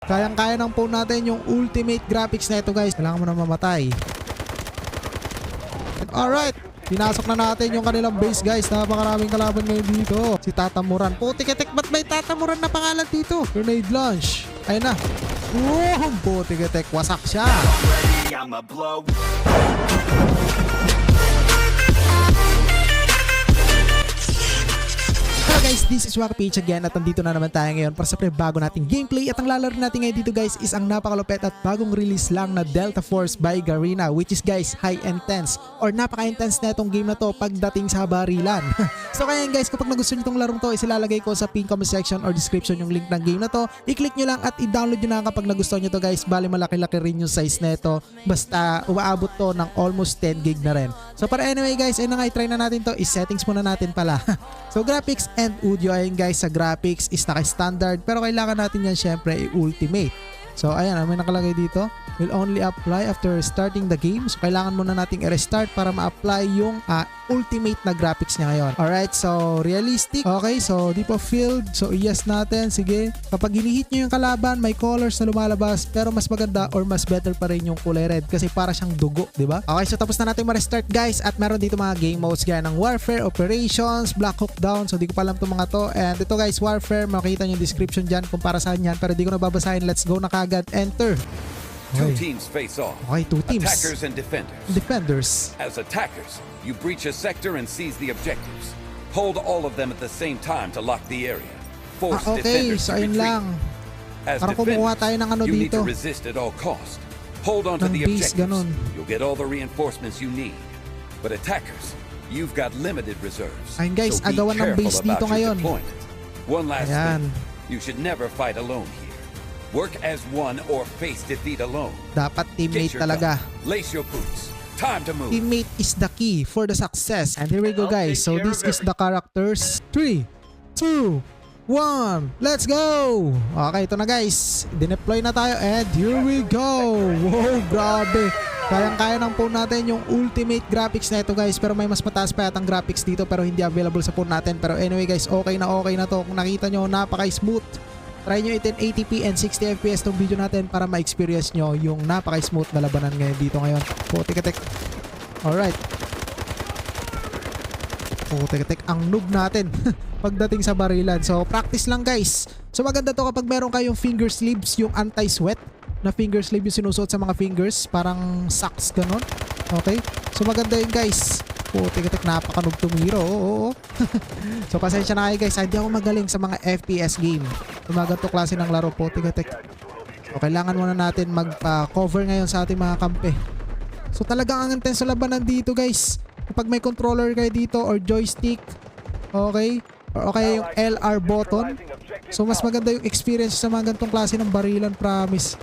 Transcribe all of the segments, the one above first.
Kayang-kaya ng phone natin yung ultimate graphics na ito guys. Kailangan mo na mamatay. Alright, pinasok na natin yung kanilang base guys. Napakaraming kalaban ngayon dito. Si Tatamuran. Putik-itik, ba't may Tatamuran na pangalan dito? Grenade launch. Ayun na. Wow, putik-itik, wasak siya. Hello guys, this is WakaPH again at nandito na naman tayo ngayon para sa bago nating gameplay. At ang lalaro natin ngayon dito guys is ang napakalupet at bagong release lang na Delta Force by Garena, which is guys high intense or napaka-intense na itong game na to pagdating sa barilan. So kaya guys, kapag nagustuhan nyo itong larong to, isilalagay ko sa pin comment section or description yung link ng game na to. I-click nyo lang at i-download nyo na kapag nagustuhan nyo to guys. Bali malaki-laki rin yung size na ito. Basta umaabot to ng almost 10 gig na rin. So para anyway guys, ayun na nga, i-try na natin to. I-settings muna natin pala. So graphics and audio, ayun guys, sa graphics is naka-standard pero kailangan natin yan syempre i-ultimate. So ayan, may nakalagay dito, will only apply after starting the game. So kailangan muna nating i-restart para ma-apply yung ultimate na graphics niya ngayon. Alright, so realistic. Okay, so deep of field. So yes natin, sige. Kapag hinihit nyo yung kalaban, may colors na lumalabas pero mas maganda or mas better pa rin yung kulay red kasi para siyang dugo, di ba? Okay, so tapos na natin ma-restart guys at meron dito mga game modes gaya ng Warfare, Operations, Black Hawk Down. So di ko pa alam itong mga to. And ito guys, Warfare, makikita nyo yung description dyan kung para saan yan pero di ko nababasahin. Let's go na kagad. Enter. Two teams face off. Okay, two teams. Attackers and defenders. As attackers, you breach a sector and seize the objectives. Hold all of them at the same time to lock the area. Force Okay, defenders so to ayun retreat. lang. As Para kumuha tayo ng ano defenders, you need dito. to resist at all cost. Hold on to Ng the base, objectives. ganun. You'll get all the reinforcements you need. But attackers, you've got limited reserves. Ayun guys, so be agawan ng base careful dito about your ngayon. deployment. One last Ayan. thing, you should never fight alone here. Work as one or face defeat alone. Dapat teammate Get your talaga. gun. Lace your boots. Time to move. Teammate is the key for the success. And here we go guys. So this is the characters. 3, 2, 1. Let's go! Okay, ito na guys. Dineploy na tayo and here we go. Wow, grabe. Kayang-kaya ng phone natin yung ultimate graphics na ito guys. Pero may mas mataas pa yatang graphics dito pero hindi available sa phone natin. Pero anyway guys, okay na to. Kung nakita nyo, napaka-smooth. Try nyo 1080p and 60 fps tong video natin para ma-experience nyo yung napaka-smooth na labanan ngayon dito ngayon. Putik-itik. Alright. Putik-itik. Ang noob natin pagdating sa barilan. So practice lang guys. So maganda to kapag meron kayong finger sleeves, yung anti-sweat na finger sleeve yung sinusuot sa mga fingers. Parang socks ganon. Okay. So maganda yun guys. Putik-itik, napaka-noob tumiro. Oo. So pasensya na kayo guys, hindi ako magaling sa mga FPS game. Yung mga ganito klase ng laro, putik-itik. So kailangan muna natin magpa-cover ngayon sa ating mga kampe. So talagang ang intense na labanan dito guys. Kapag may controller kayo dito or joystick, okay, or okay yung LR button, so mas maganda yung experience sa mga ganitong klase ng barilan, promise.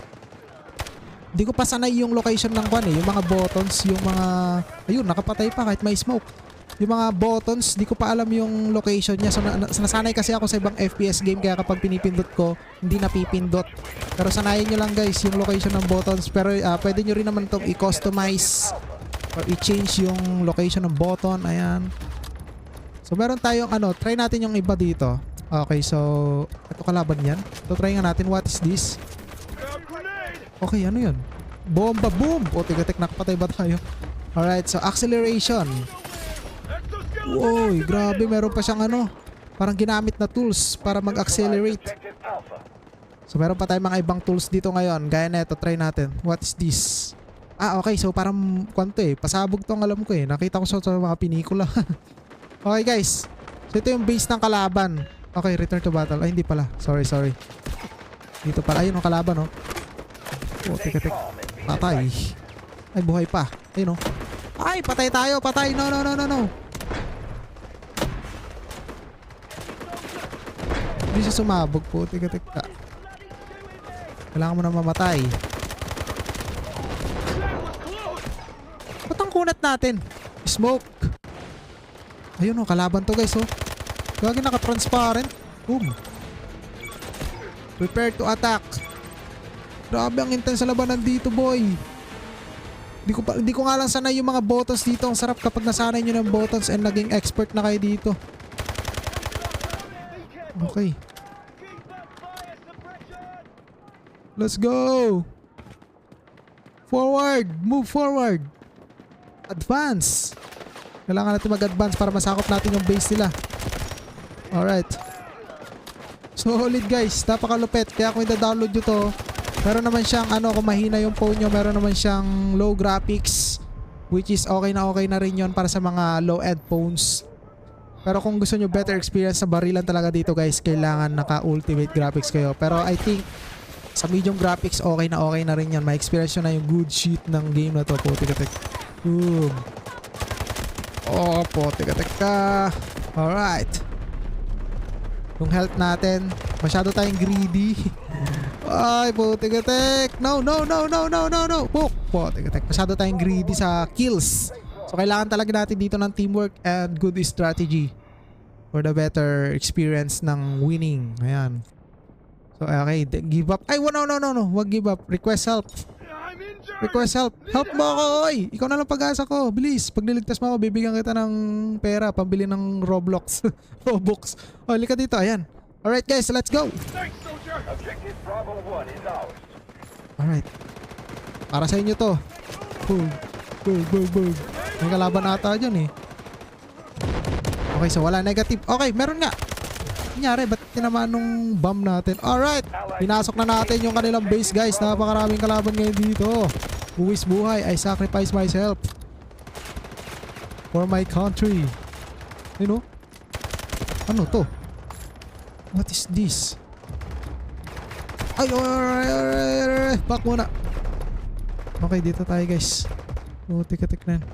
Hindi ko pa sanay yung location ng kwan yung mga buttons, yung mga, ayun, nakapatay pa kahit may smoke. Yung mga buttons, di ko pa alam yung location niya. So nasanay kasi ako sa ibang FPS game kaya kapag pinipindot ko, hindi napipindot. Pero sanayin nyo lang guys yung location ng buttons. Pero pwede nyo rin naman itong i-customize or i-change yung location ng button. Ayan. So meron tayong try natin yung iba dito. Okay, so ito kalaban yan. So try nga natin, what is this? Okay, ano yun? Bomba, boom! O, tigatik, nakapatay ba tayo? Alright, so acceleration. Uy, grabe, meron pa siyang parang ginamit na tools para mag-accelerate. So meron pa tayong mga ibang tools dito ngayon. Gaya na ito, try natin. What is this? Okay, so parang pasabog tong alam ko nakita ko sa mga pinikula. Okay guys, so ito yung base ng kalaban. Okay, return to battle. Ay, hindi pala, sorry. Dito pala, ayun ang kalaban Oh, tik-tik. Patay. Ay, buhay pa. Ayun Ay, patay tayo. Patay. No. Hindi siya sumabog po. Tik-tik ka. Kailangan mo na mamatay. Ba't ang kunat natin? Smoke. Ayun kalaban to guys Gagi naka-transparent. Boom. Prepare to attack. Grabe, ang intense sa labanan dito, boy. Hindi ko nga lang sanay yung mga buttons dito. Ang sarap kapag nasanay nyo ng buttons and naging expert na kayo dito. Okay. Let's go! Forward! Move forward! Advance! Kailangan natin mag-advance para masakop natin yung base nila. Alright. Solid guys. Napakalupit. Kaya kung i-download nyo to, meron naman siyang kung mahina yung phone nyo, meron naman siyang low graphics, which is okay na rin yon para sa mga low-end phones. Pero kung gusto nyo better experience sa barilan talaga dito guys, kailangan naka-ultimate graphics kayo. Pero I think sa medium graphics okay na rin yan. Ma-experience nyo na yung good shit ng game na to. Putik-atik. Boom. Oh, putik-atik ka. Alright. Yung health natin, masyado tayong greedy. Ay, putik-atik. No. Putik-atik. Masyado tayong greedy sa kills. So kailangan talaga natin dito ng teamwork and good strategy for the better experience ng winning. Ayan. So okay, give up. Ay, no. Wag give up. Request help. Request help. Help mo ako, oy. Ikaw na lang pag-asa ko. Bilis. Pag niligtas mo ako, bibigyan kita ng pera pambili ng Roblox. Robux. O, lika dito. Ayan. Alright guys, let's go. Alright. Para sa inyo to. Boom. May kalaban ata dyan eh. Okay, so wala negative. Okay, meron nga. Nangyari, ba't tinamaan nung bomb natin? Alright, pinasok na natin yung kanilang base guys. Napakaraming kalaban ngayon dito. Buwis buhay, I sacrifice myself for my country. You know? Ano to? What is this? Ay, alright. Back muna. Okay, dito tayo guys. Tik-tik na yan.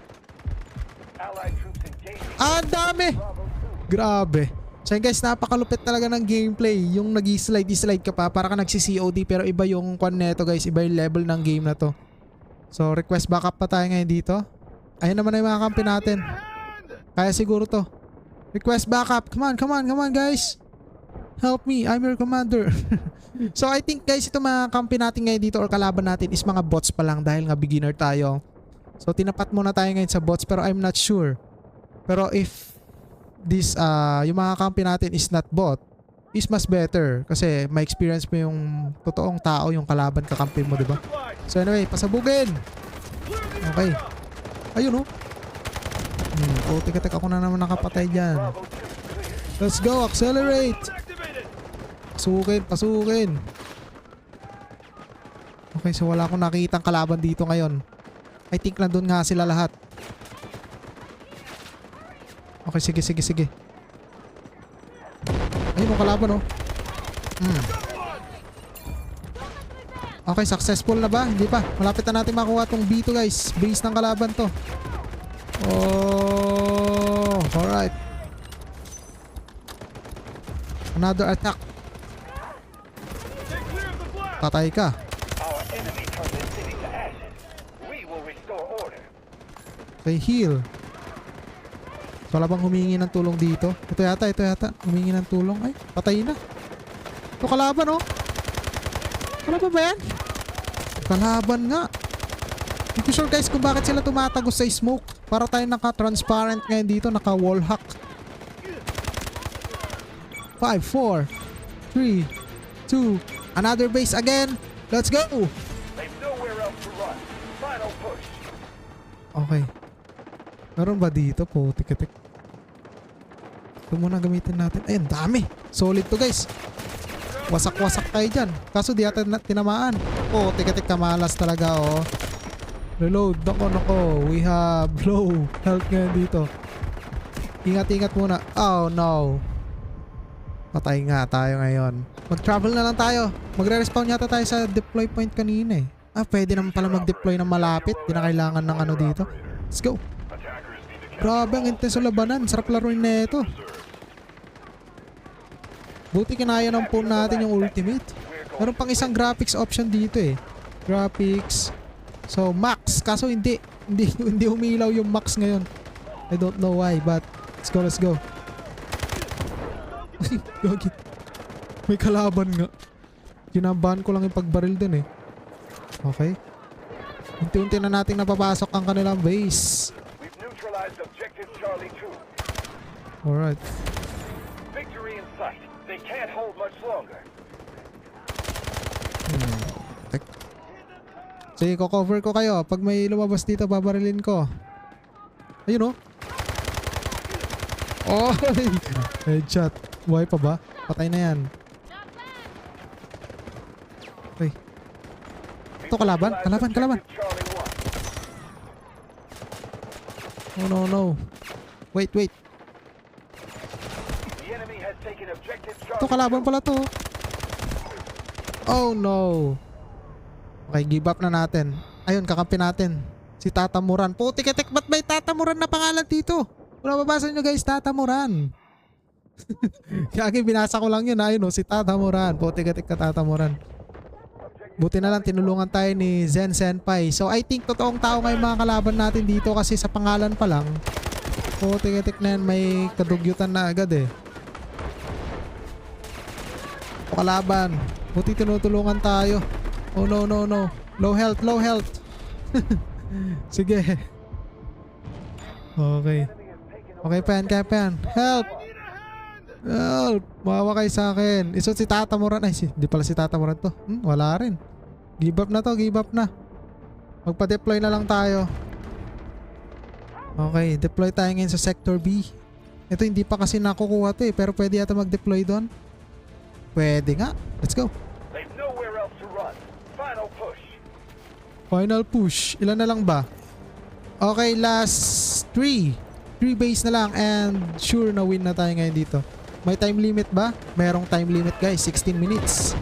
Ang dami! Grabe. So guys, napakalupit talaga ng gameplay. Yung nag-slide ka pa, para ka nagsi-COD, pero iba yung kwan neto guys, iba yung level ng game na to. So request backup pa tayo ngayon dito. Ayun naman na yung mga kampi natin. Kaya siguro to. Request backup. Come on guys. Help me, I'm your commander. So I think guys, ito mga kampi natin ngayon dito or kalaban natin is mga bots pa lang dahil nga beginner tayo. So tinapat muna tayo ngayon sa bots, pero I'm not sure. Pero if this yung mga kampi natin is not bot, is mas better kasi may experience mo yung totoong tao yung kalaban kakampi mo, diba? So anyway, pasabugin. Okay. Ayun oh. Tek ako na naman nakapatay dyan. Let's go, accelerate. Pasukin. Okay, so wala akong nakikitang kalaban dito ngayon. I think nandun nga sila lahat. Okay, sige. Ayun yung kalaban oh. Okay, successful na ba? Hindi pa. Malapit na natin makuha tong B2 guys. Base ng kalaban to. Oh, alright. Another attack. Patay ka. Okay, heal. So wala bang humingi ng tulong dito? Ito yata. Humingi ng tulong. Ay, patay na. Ito kalaban oh. Kalaban ba yan? Kalaban nga. Hindi ko sure guys kung bakit sila tumatagos sa smoke. Para tayo naka-transparent ngayon dito. Naka-wall hack. 5, 4, 3, 2. Another base again. Let's go. Okay. Meron ba dito po? Tik-tik. Ito muna gamitin natin. Ayun, dami. Solid to guys. Wasak-wasak tayo dyan. Kaso di ata tinamaan. Oh, tik-tik kamalas talaga oh. Reload. Nako. We have low health ngayon dito. Ingat-ingat muna. Oh no. Patay nga tayo ngayon. Mag-travel na lang tayo. Magre-respawn yata tayo sa deploy point kanina eh. Pwede naman pala mag-deploy ng malapit. Di na kailangan ng ano dito. Let's go. Grabe, ang intense sa labanan. Sarap laruin na ito. Buti kinaya ng phone natin yung ultimate. Meron pang isang graphics option dito eh. Graphics. So, max. Kaso hindi umilaw yung max ngayon. I don't know why, but let's go. Gagi. May kalaban nga. Kinabahan ko lang yung pagbaril din eh. Okay. Unti-unti na nating napapasok ang kanilang base. Alright. Sige, cover ko kayo. Pag may lumabas dito, babarilin ko. Ayun oh. Oh, headshot. Buhay pa ba? Patay na yan. Okay. Ito kalaban? Kalaban. Oh no, no. Wait. Ito kalaban pala to. Oh no. Okay, give up na natin. Ayun, kakampi natin. Si Tatamuran. Putik-itik, ba't may Tatamuran na pangalan dito? Kung nababasa nyo guys, Tatamuran. Kaya binasa ko lang yun. Ayun si Tatamuran. Putik-itik ka Tatamuran. Buti na lang tinulungan tayo ni Zen Senpai. So I think totoong tao ngayon mga kalaban natin dito kasi sa pangalan pa lang. Putik-itik na yan, may kadugyutan na agad eh. O kalaban. Buti tinutulungan tayo. Oh no. Low health. Sige. Okay pa yan. Help! Mawawa kayo sa akin. Isot si Tatamuran. Ay, di pala si Tatamuran to. Wala rin. Give up na. Magpa-deploy na lang tayo. Okay, deploy tayo ngayon sa Sector B. Ito hindi pa kasi nakukuha to eh. Pero pwede yata mag-deploy doon. Pwede nga. Let's go. Final push. Ilan na lang ba? Okay, last 3 base na lang and sure na win na tayo ngayon dito. May time limit ba? Merong time limit guys, 16 minutes.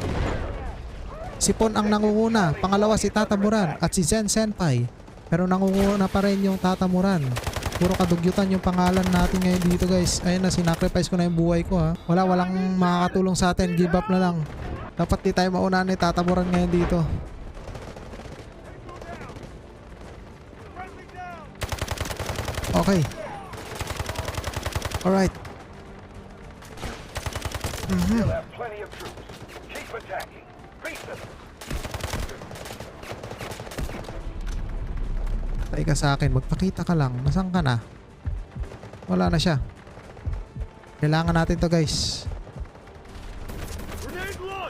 Si Pon ang nangunguna, pangalawa si Tatamuran at si Zen Senpai. Pero nangunguna pa rin yung Tatamuran. Puro kadugyutan yung pangalan natin ngayon dito guys. Ayun na, sinacrifice ko na yung buhay ko ha. Walang makakatulong sa atin, give up na lang. Dapat di tayo maunahan ni Tatamuran ngayon dito. Okay. Alright. Tay ka sa akin. Magpakita ka lang. Nasaan ka na? Wala na siya. Kailangan natin to guys.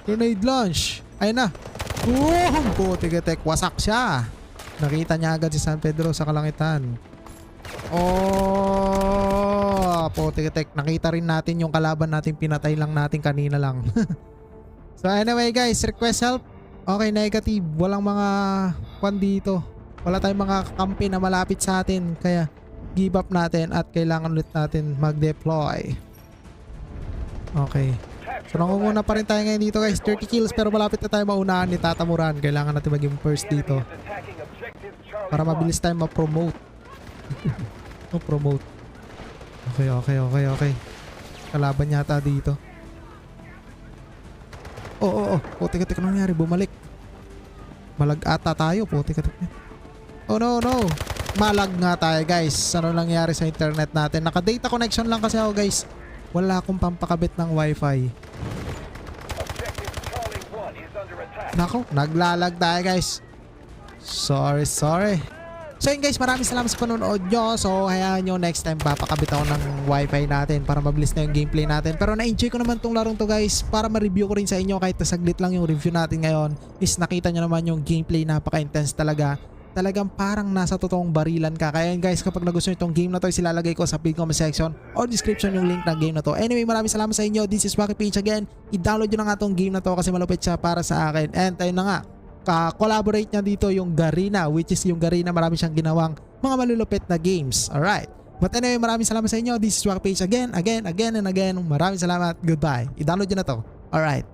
Grenade launch. Ayun na. Boom! Putik-itik. Wasak siya. Nakita niya agad si San Pedro sa kalangitan. Oh, putik-itik. Nakita rin natin yung kalaban natin, pinatay lang natin kanina lang. So anyway guys, request help. Okay, negative. Walang mga kwan dito. Wala tayong mga kampi na malapit sa atin. Kaya give up natin at kailangan ulit natin mag-deploy. Okay. So nangunguna pa rin tayo ngayon dito guys. 30 kills pero malapit na tayo maunahan ni Tatamuran. Kailangan natin maging first dito para mabilis tayo ma-promote. Promote. Okay. Kalaban yata dito. Oh. Putik-itik na nangyari. Bumalik. Malag ata tayo. Putik-itik na. Oh no. Malag nga tayo guys. Ano nangyari sa internet natin? Naka-data connection lang kasi ako guys. Wala akong pampakabit ng wifi. Nako, naglalag tayo guys. Sorry. So yun guys, maraming salamat sa panonood nyo. So hayaan nyo, next time papakabit ako ng wifi natin para mabilis na yung gameplay natin. Pero na-enjoy ko naman tong larong to guys, para ma-review ko rin sa inyo kahit saglit lang yung review natin ngayon. Is nakita nyo naman yung gameplay, napaka-intense talaga. Talagang parang nasa totoong barilan ka. Kaya yun guys, kapag nagustuhan nyo itong game na to, isilalagay ko sa pinned comment section or description yung link ng game na to. Anyway, maraming salamat sa inyo. This is Wacky Page again. I-download nyo na nga itong game na to kasi malupit siya para sa akin. And tayo na nga, collaborate niya dito yung Garena, which is yung Garena marami siyang ginawang mga malulupit na games. Alright. But anyway, maraming salamat sa inyo. This is Wacky Page again. Maraming salamat. Goodbye. I-download nyo na to. Alright.